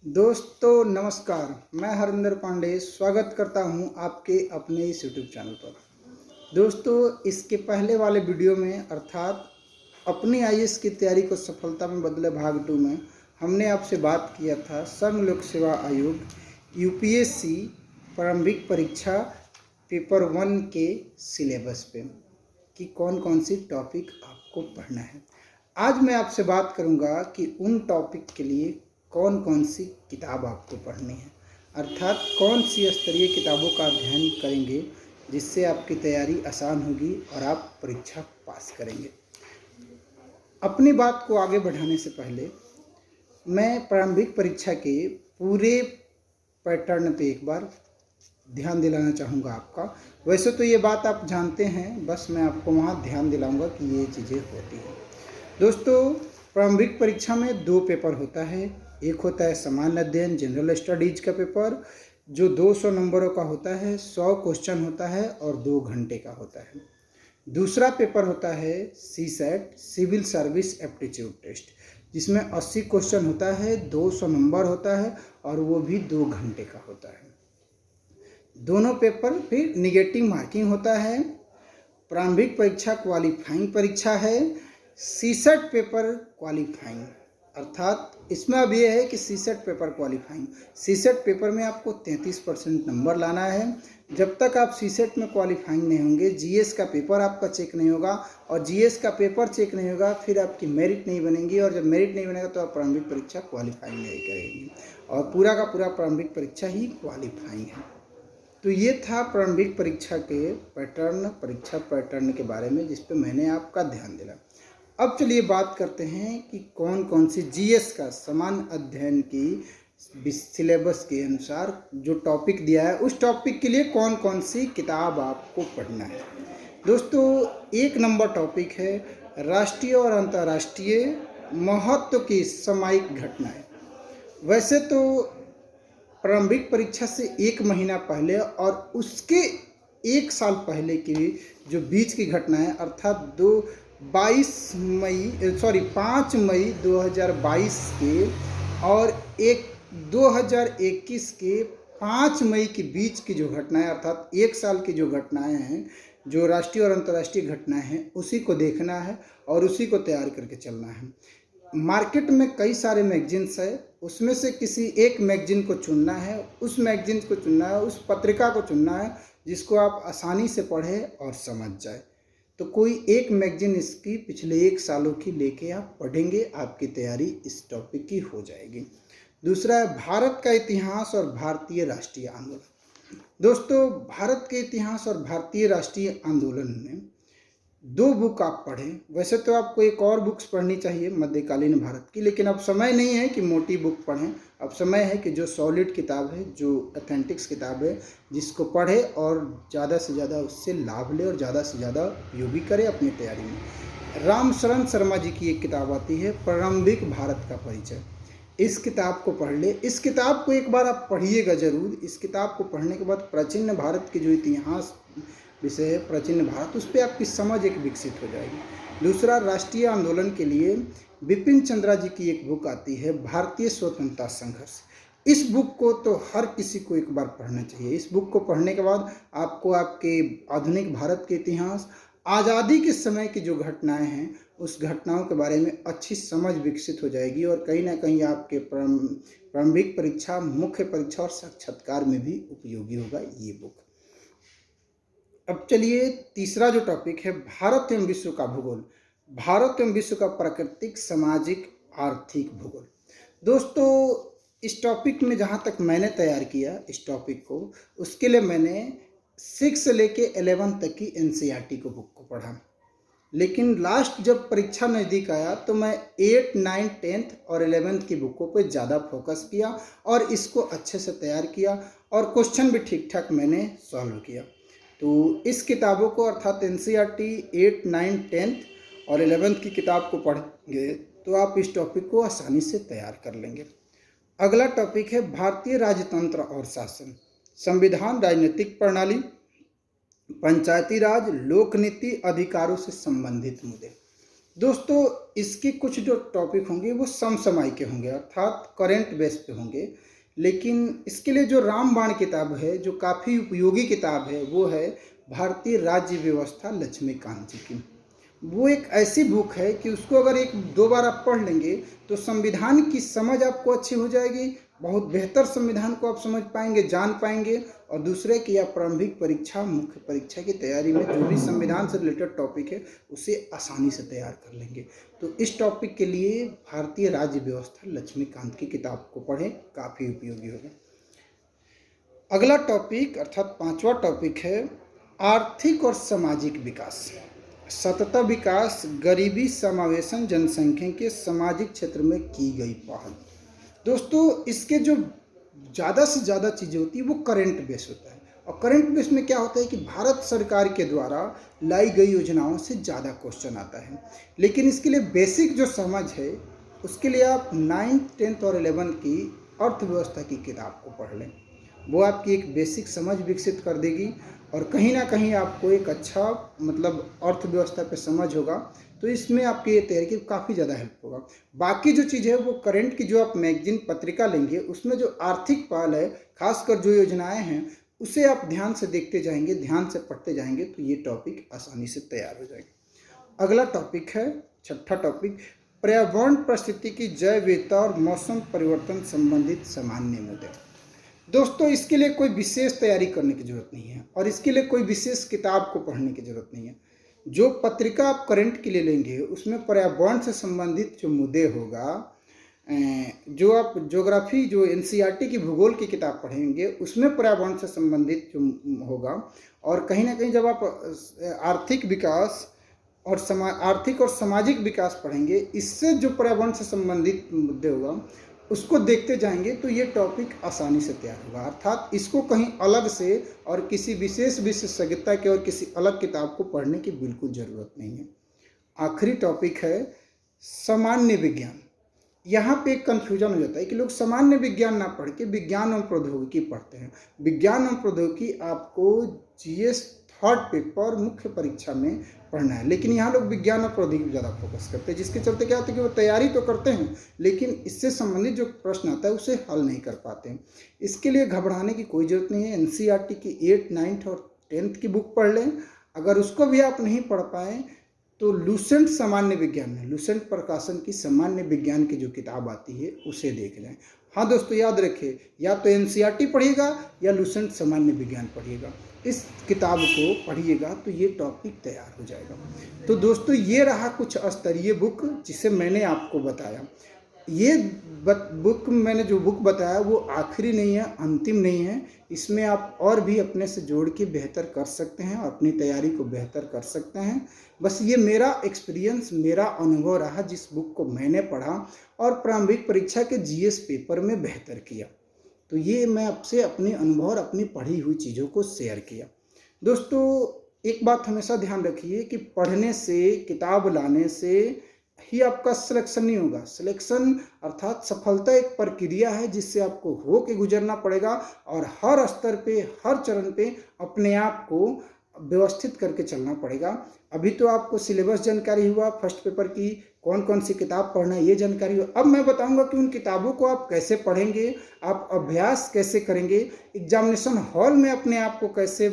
दोस्तों नमस्कार, मैं हरिंदर पांडे स्वागत करता हूं आपके अपने इस यूट्यूब चैनल पर। दोस्तों, इसके पहले वाले वीडियो में अर्थात अपनी आईएएस की तैयारी को सफलता में बदले भाग 2 में हमने आपसे बात किया था संघ लोक सेवा आयोग यूपीएससी प्रारंभिक परीक्षा पेपर 1 के सिलेबस पे कि कौन कौन सी टॉपिक आपको पढ़ना है। आज मैं आपसे बात करूंगा कि उन टॉपिक के लिए कौन कौन सी किताब आपको पढ़नी है, अर्थात कौन सी स्तरीय किताबों का अध्ययन करेंगे जिससे आपकी तैयारी आसान होगी और आप परीक्षा पास करेंगे। अपनी बात को आगे बढ़ाने से पहले मैं प्रारंभिक परीक्षा के पूरे पैटर्न पे एक बार ध्यान दिलाना चाहूँगा आपका। वैसे तो ये बात आप जानते हैं, बस मैं आपको वहाँ ध्यान दिलाऊंगा कि ये चीज़ें होती हैं। दोस्तों, प्रारंभिक परीक्षा में 2 पेपर होता है। एक होता है सामान्य अध्ययन जनरल स्टडीज का पेपर जो 200 नंबरों का होता है, 100 क्वेश्चन होता है और 2 घंटे का होता है। दूसरा पेपर होता है CSAT civil service aptitude test जिसमें 80 क्वेश्चन होता है, 200 नंबर होता है और वो भी 2 घंटे का होता है। दोनों पेपर फिर निगेटिव मार्किंग होता है। प्रारंभिक परीक्षा क्वालिफाइंग परीक्षा है, सीसेट पेपर क्वालिफाइंग, अर्थात इसमें अब ये है कि CSAT paper qualifying, CSAT paper में आपको 33% नंबर लाना है। जब तक आप सीसेट में क्वालिफाइंग नहीं होंगे, जीएस का पेपर आपका चेक नहीं होगा और जीएस का पेपर चेक नहीं होगा, फिर आपकी मेरिट नहीं बनेगी और जब मेरिट नहीं बनेगा तो आप प्रारंभिक परीक्षा क्वालिफाइंग नहीं करेंगे और पूरा का पूरा प्रारंभिक परीक्षा ही क्वालिफाइंग है। तो ये था प्रारंभिक परीक्षा के परीक्षा पैटर्न के बारे में जिस पे मैंने आपका ध्यान दिला। अब चलिए बात करते हैं कि कौन कौन सी जीएस का सामान्य अध्ययन की सिलेबस के अनुसार जो टॉपिक दिया है उस टॉपिक के लिए कौन कौन सी किताब आपको पढ़ना है। दोस्तों, 1 नंबर टॉपिक है राष्ट्रीय और अंतर्राष्ट्रीय महत्व की सामयिक घटनाएं। वैसे तो प्रारंभिक परीक्षा से 1 महीना पहले और उसके 1 साल पहले की जो बीच की घटनाएं अर्थात 5 मई 2022 के और 2021 के 5 मई के बीच की जो घटनाएं अर्थात 1 साल की जो घटनाएं हैं, जो राष्ट्रीय और अंतर्राष्ट्रीय घटनाएं हैं, उसी को देखना है और उसी को तैयार करके चलना है। मार्केट में कई सारे मैगजीन्स है, उसमें से किसी एक मैगजीन को चुनना है, उस मैगजीन को चुनना है, उस पत्रिका को चुनना है जिसको आप आसानी से पढ़ें और समझ जाए। तो कोई एक मैगजीन इसकी पिछले 1 सालों की लेके आप पढ़ेंगे, आपकी तैयारी इस टॉपिक की हो जाएगी। दूसरा है भारत का इतिहास और भारतीय राष्ट्रीय आंदोलन। दोस्तों, भारत के इतिहास और भारतीय राष्ट्रीय आंदोलन में 2 बुक आप पढ़ें। वैसे तो आपको एक और बुक्स पढ़नी चाहिए मध्यकालीन भारत की, लेकिन अब समय नहीं है कि मोटी बुक पढ़ें। अब समय है कि जो सॉलिड किताब है, जो ऑथेंटिक्स किताब है, जिसको पढ़े और ज़्यादा से ज़्यादा उससे लाभ ले और ज़्यादा से ज़्यादा उपयोगी करे अपनी तैयारी में। रामशरण शर्मा जी की एक किताब आती है प्रारंभिक भारत का परिचय। इस किताब को पढ़ ले। इस किताब को एक बार आप पढ़िएगा ज़रूर। इस किताब को पढ़ने के बाद प्राचीन भारत की जो इतिहास विषय है, प्राचीन भारत, उस पर आपकी समझ एक विकसित हो जाएगी। दूसरा, राष्ट्रीय आंदोलन के लिए बिपिन चंद्रा जी की एक बुक आती है भारतीय स्वतंत्रता संघर्ष। इस बुक को तो हर किसी को एक बार पढ़ना चाहिए। इस बुक को पढ़ने के बाद आपको आपके आधुनिक भारत के इतिहास, आज़ादी के समय की जो घटनाएं हैं, उस घटनाओं के बारे में अच्छी समझ विकसित हो जाएगी और कहीं ना कहीं आपके प्रारंभिक परीक्षा, मुख्य परीक्षा और साक्षात्कार में भी उपयोगी होगा ये बुक। अब चलिए तीसरा जो टॉपिक है भारत एवं विश्व का भूगोल, भारत एवं विश्व का प्राकृतिक, सामाजिक, आर्थिक भूगोल। दोस्तों, इस टॉपिक में जहाँ तक मैंने तैयार किया इस टॉपिक को, उसके लिए मैंने 6 से लेके 11 तक की एनसीईआरटी को बुक को पढ़ा। लेकिन लास्ट जब परीक्षा नज़दीक आया तो मैं 8, 9, 10th और 11th की बुकों पे ज़्यादा फोकस किया और इसको अच्छे से तैयार किया और क्वेश्चन भी ठीक ठाक मैंने सॉल्व किया। तो इस किताबों को अर्थात एनसीईआरटी 8, 9, 10th और 11th की किताब को पढ़ेंगे तो आप इस टॉपिक को आसानी से तैयार कर लेंगे। अगला टॉपिक है भारतीय राजतंत्र और शासन, संविधान, राजनीतिक प्रणाली, पंचायती राज, लोक नीति, अधिकारों से संबंधित मुद्दे। दोस्तों इसके कुछ जो टॉपिक होंगे वो समसामयिक के होंगे, अर्थात करेंट बेस पे होंगे। लेकिन इसके लिए जो रामबाण किताब है, जो काफ़ी उपयोगी किताब है, वो है भारतीय राज्य व्यवस्था लक्ष्मीकांत जी की। वो एक ऐसी बुक है कि उसको अगर एक दो बार आप पढ़ लेंगे तो संविधान की समझ आपको अच्छी हो जाएगी, बहुत बेहतर संविधान को आप समझ पाएंगे, जान पाएंगे। और दूसरे की आप प्रारंभिक परीक्षा, मुख्य परीक्षा की तैयारी में जो भी संविधान से रिलेटेड टॉपिक है उसे आसानी से तैयार कर लेंगे। तो इस टॉपिक के लिए भारतीय राज्य व्यवस्था लक्ष्मीकांत की किताब को पढ़ें, काफ़ी उपयोगी होगा। अगला टॉपिक अर्थात पांचवा टॉपिक है आर्थिक और सामाजिक विकास। सतत विकास, गरीबी समावेशन, जनसंख्या सामाजिक क्षेत्र में की गई पहल। दोस्तों इसके जो ज़्यादा से ज़्यादा चीज़ें होती है वो करंट बेस होता है। और करंट बेस में क्या होता है कि भारत सरकार के द्वारा लाई गई योजनाओं से ज़्यादा क्वेश्चन आता है। लेकिन इसके लिए बेसिक जो समझ है उसके लिए आप 9th 10th और 11th की अर्थव्यवस्था की किताब को पढ़ लें। वो आपकी एक बेसिक समझ विकसित कर देगी और कहीं ना कहीं आपको एक अच्छा अर्थव्यवस्था पे समझ होगा। तो इसमें आपकी ये तैयारी की काफ़ी ज़्यादा हेल्प होगा। बाकी जो चीज़ है वो करंट की जो आप मैगजीन पत्रिका लेंगे उसमें जो आर्थिक पहल है, खासकर जो योजनाएं हैं उसे आप ध्यान से देखते जाएंगे, ध्यान से पढ़ते जाएंगे तो ये टॉपिक आसानी से तैयार हो जाएगा। अगला टॉपिक है छठा टॉपिक, पर्यावरण परिस्थिति की जैव विविधता और मौसम परिवर्तन संबंधित सामान्य मुद्दे। दोस्तों इसके लिए कोई विशेष तैयारी करने की ज़रूरत नहीं है और इसके लिए कोई विशेष किताब को पढ़ने की ज़रूरत नहीं है। जो पत्रिका आप करंट के लिए लेंगे उसमें पर्यावरण से संबंधित जो मुद्दे होगा, जो आप ज्योग्राफी जो एनसीईआरटी की भूगोल की किताब पढ़ेंगे उसमें पर्यावरण से संबंधित जो होगा। और कहीं ना कहीं जब आप आर्थिक विकास और आर्थिक और सामाजिक विकास पढ़ेंगे, इससे जो पर्यावरण से संबंधित मुद्दे होगा उसको देखते जाएंगे तो ये टॉपिक आसानी से तैयार होगा। अर्थात इसको कहीं अलग से और किसी विशेष विशेषज्ञता के और किसी अलग किताब को पढ़ने की बिल्कुल ज़रूरत नहीं है। आखिरी टॉपिक है सामान्य विज्ञान। यहाँ पे एक कन्फ्यूजन हो जाता है कि लोग सामान्य विज्ञान ना पढ़ के विज्ञान एवं प्रौद्योगिकी पढ़ते हैं। विज्ञान एवं प्रौद्योगिकी आपको जीएस थर्ड पेपर मुख्य परीक्षा में पढ़ना है, लेकिन यहाँ लोग विज्ञान और प्रौद्योगिकी ज़्यादा फोकस करते हैं, जिसके चलते क्या होता है कि वो तैयारी तो करते हैं लेकिन इससे संबंधित जो प्रश्न आता है उसे हल नहीं कर पाते हैं। इसके लिए घबराने की कोई ज़रूरत नहीं है। एनसीईआरटी की 8th 9th और 10th की बुक पढ़ लें। अगर उसको भी आप नहीं पढ़ पाएँ तो लूसेंट सामान्य विज्ञान में, लूसेंट प्रकाशन की सामान्य विज्ञान की जो किताब आती है उसे देख लें। हाँ दोस्तों याद रखिए, या तो एनसीईआरटी पढ़िएगा या लूसेंट सामान्य विज्ञान पढ़िएगा। इस किताब को पढ़िएगा तो ये टॉपिक तैयार हो जाएगा। तो दोस्तों ये रहा कुछ स्तरीय बुक जिसे मैंने आपको बताया। ये बुक मैंने जो बुक बताया वो आखिरी नहीं है, अंतिम नहीं है। इसमें आप और भी अपने से जोड़ के बेहतर कर सकते हैं और अपनी तैयारी को बेहतर कर सकते हैं। बस ये मेरा एक्सपीरियंस, मेरा अनुभव रहा जिस बुक को मैंने पढ़ा और प्रारंभिक परीक्षा के जीएस पेपर में बेहतर किया। तो ये मैं आपसे अपने अनुभव और अपनी पढ़ी हुई चीज़ों को शेयर किया। दोस्तों एक बात हमेशा ध्यान रखिए कि पढ़ने से, किताब लाने से ही आपका सिलेक्शन नहीं होगा। सिलेक्शन अर्थात सफलता एक प्रक्रिया है जिससे आपको हो के गुजरना पड़ेगा और हर स्तर पे, हर चरण पे अपने आप को व्यवस्थित करके चलना पड़ेगा। अभी तो आपको सिलेबस जानकारी हुआ, फर्स्ट पेपर की कौन कौन सी किताब पढ़ना है ये जानकारी हुआ। अब मैं बताऊंगा कि उन किताबों को आप कैसे पढ़ेंगे, आप अभ्यास कैसे करेंगे, एग्जामिनेशन हॉल में अपने आप को कैसे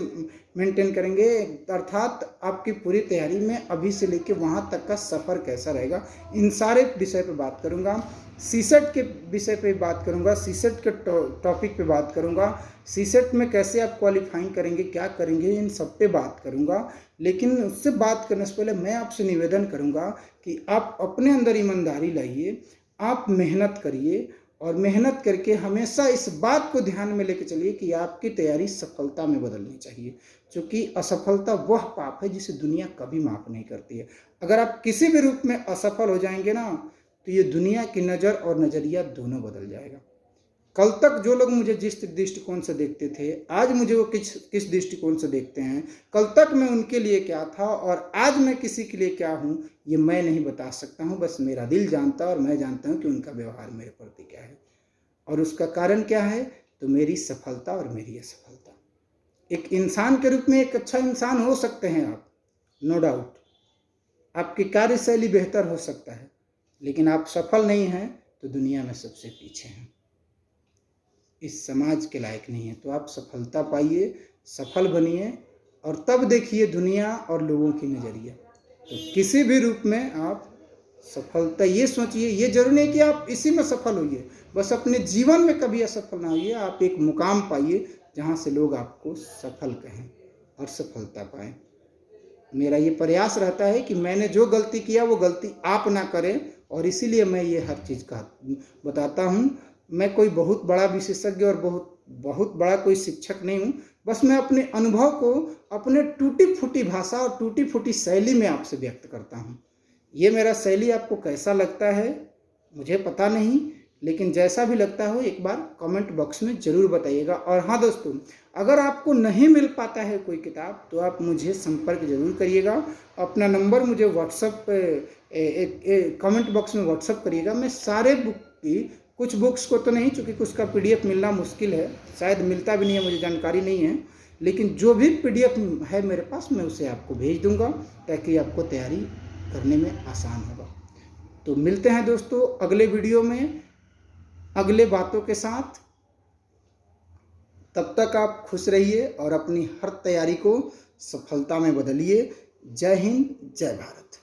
मेंटेन करेंगे, अर्थात आपकी पूरी तैयारी में अभी से लेके वहाँ तक का सफ़र कैसा रहेगा, इन सारे विषय पे बात करूँगा। सीसेट के विषय पे बात करूँगा, सीसेट के टॉपिक पे बात करूँगा, सीसेट में कैसे आप क्वालिफाइंग करेंगे, क्या करेंगे, इन सब पे बात करूँगा। लेकिन उससे बात करने से पहले मैं आपसे निवेदन करूँगा कि आप अपने अंदर ईमानदारी लाइए, आप मेहनत करिए और मेहनत करके हमेशा इस बात को ध्यान में लेके चलिए कि आपकी तैयारी सफलता में बदलनी चाहिए, क्योंकि असफलता वह पाप है जिसे दुनिया कभी माफ़ नहीं करती है। अगर आप किसी भी रूप में असफल हो जाएंगे ना तो ये दुनिया की नज़र और नज़रिया दोनों बदल जाएगा। कल तक जो लोग मुझे जिस दृष्टिकोण से देखते थे, आज मुझे वो किस दृष्टिकोण से देखते हैं। कल तक मैं उनके लिए क्या था और आज मैं किसी के लिए क्या हूँ ये मैं नहीं बता सकता हूँ। बस मेरा दिल जानता है और मैं जानता हूँ कि उनका व्यवहार मेरे प्रति क्या है और उसका कारण क्या है, तो मेरी सफलता और मेरी असफलता। एक इंसान के रूप में एक अच्छा इंसान हो सकते हैं आप, नो डाउट, आपकी कार्यशैली बेहतर हो सकता है, लेकिन आप सफल नहीं हैं तो दुनिया में सबसे पीछे हैं, इस समाज के लायक नहीं है। तो आप सफलता पाइए, सफल बनिए और तब देखिए दुनिया और लोगों की नज़रिया। तो किसी भी रूप में आप सफलता, ये सोचिए, ये जरूरी नहीं कि आप इसी में सफल होइए, बस अपने जीवन में कभी असफल ना होइए। आप एक मुकाम पाइए जहाँ से लोग आपको सफल कहें और सफलता पाएं। मेरा ये प्रयास रहता है कि मैंने जो गलती किया वो गलती आप ना करें, और इसीलिए मैं ये हर चीज़ का बताता हूँ। मैं कोई बहुत बड़ा विशेषज्ञ और बहुत बड़ा कोई शिक्षक नहीं हूँ, बस मैं अपने अनुभव को अपने टूटी फूटी भाषा और टूटी फूटी शैली में आपसे व्यक्त करता हूँ। ये मेरा शैली आपको कैसा लगता है मुझे पता नहीं, लेकिन जैसा भी लगता हो एक बार कमेंट बॉक्स में ज़रूर बताइएगा। और हाँ दोस्तों, अगर आपको नहीं मिल पाता है कोई किताब तो आप मुझे संपर्क ज़रूर करिएगा। अपना नंबर मुझे व्हाट्सअप कमेंट बॉक्स में व्हाट्सअप करिएगा। मैं सारे बुक की, कुछ बुक्स को तो नहीं, चूँकि कुछ का PDF मिलना मुश्किल है, शायद मिलता भी नहीं है, मुझे जानकारी नहीं है, लेकिन जो भी PDF है मेरे पास मैं उसे आपको भेज दूँगा ताकि आपको तैयारी करने में आसान होगा। तो मिलते हैं दोस्तों अगले वीडियो में अगले बातों के साथ। तब तक आप खुश रहिए और अपनी हर तैयारी को सफलता में बदलिए। जय हिंद, जय भारत।